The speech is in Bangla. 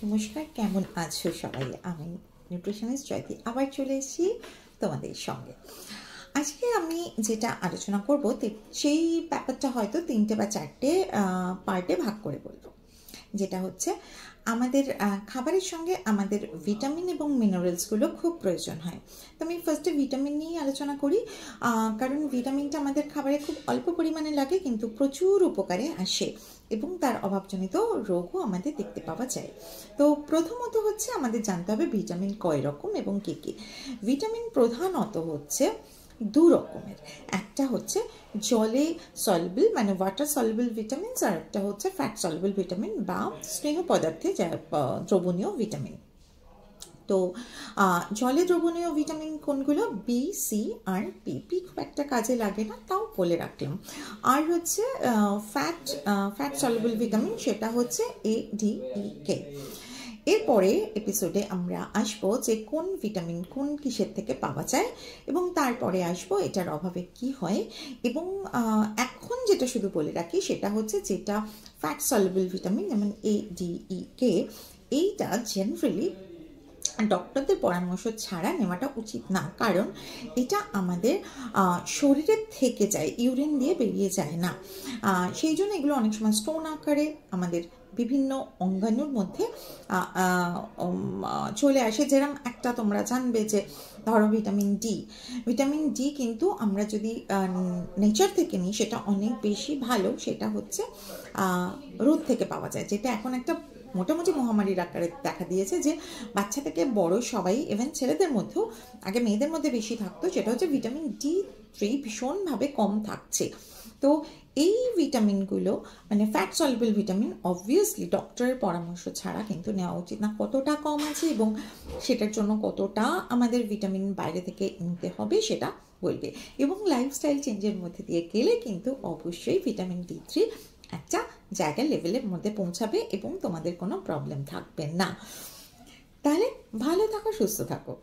নমস্কার, কেমন আছো সবাই? আমি নিউট্রিশনিস্ট জয়তি আবার চলে এসেছি তোমাদের সঙ্গে। আজকে আমি যেটা আলোচনা করব সেই ব্যাপারটা হয়তো 3টে বা 4টে পার্টে ভাগ করে বলবো। যেটা হচ্ছে আমাদের খাবারের সঙ্গে আমাদের ভিটামিন এবং মিনারেলসগুলো খুব প্রয়োজন হয়। তো আমি ফার্স্টে ভিটামিন নিয়েই আলোচনা করি, কারণ ভিটামিনটা আমাদের খাবারে খুব অল্প পরিমাণে লাগে কিন্তু প্রচুর উপকারে আসে এবং তার অভাবজনিত রোগও আমাদের দেখতে পাওয়া যায়। তো প্রথমত হচ্ছে আমাদের জানতে হবে ভিটামিন কয় রকম এবং কী কী। ভিটামিন প্রধানত হচ্ছে দু রকমের, একটা হচ্ছে জলে সলবল মানে ওয়াটার সলবল ভিটামিনস, আর একটা হচ্ছে ফ্যাট সলবল ভিটামিন বা স্নেহ পদার্থে দ্রবণীয় ভিটামিন। তো জলে দ্রবণীয় ভিটামিন কোনগুলো? বি, সি আর পি। পি খুব একটা কাজে লাগে না, তাও বলে রাখলাম। আর হচ্ছে ফ্যাট সলবল ভিটামিন, সেটা হচ্ছে এ, ডি, ই, কে। এরপরে এপিসোডে আমরা আসবো যে কোন ভিটামিন কোন কিসের থেকে পাওয়া যায়, এবং তারপরে আসবো এটার অভাবে কি হয়। এবং এখন যেটা শুধু বলে রাখি সেটা হচ্ছে যেটা ফ্যাট সলুবল ভিটামিন যেমন এ, ডি, ই, কে, এইটা জেনারেলি ডক্টরদের পরামর্শ ছাড়া নেওয়াটা উচিত না, কারণ এটা আমাদের শরীরের থেকে যায়, ইউরিন দিয়ে বেরিয়ে যায় না। সেই জন্য এগুলো অনেক সময় স্টোন আকারে আমাদের বিভিন্ন অঙ্গাণুর মধ্যে চলে আসে। যেরকম একটা তোমরা জানবে যে ধরো ভিটামিন ডি কিন্তু আমরা যদি নেচার থেকে নিই সেটা অনেক বেশি ভালো। সেটা হচ্ছে রোদ থেকে পাওয়া যায়, যেটা এখন একটা মোটামুটি মহামারীর আকারে দেখা দিয়েছে, যে বাচ্চা থেকে বড় সবাই, ইভেন ছেলেদের মধ্যেও, আগে মেয়েদের মধ্যে বেশি থাকতো, সেটা হচ্ছে ভিটামিন ডি3 ভীষণভাবে কম থাকছে। তো এই ভিটামিনগুলো মানে ফ্যাট সলুবল ভিটামিন অবভিয়াসলি ডক্টরের পরামর্শ ছাড়া কিন্তু নেওয়া উচিত না। কতটা কম আছে এবং সেটার জন্য কতটা আমাদের ভিটামিন বাইরে থেকে নিতে হবে সেটা বলবে, এবং লাইফস্টাইল চেঞ্জের মধ্যে দিয়ে গেলে কিন্তু অবশ্যই ভিটামিন ডি3 একটা জায়গার লেভেলের মধ্যে পৌঁছাবে এবং তোমাদের কোনো প্রবলেম থাকবে না। তাহলে ভালো থাকো, সুস্থ থাকো।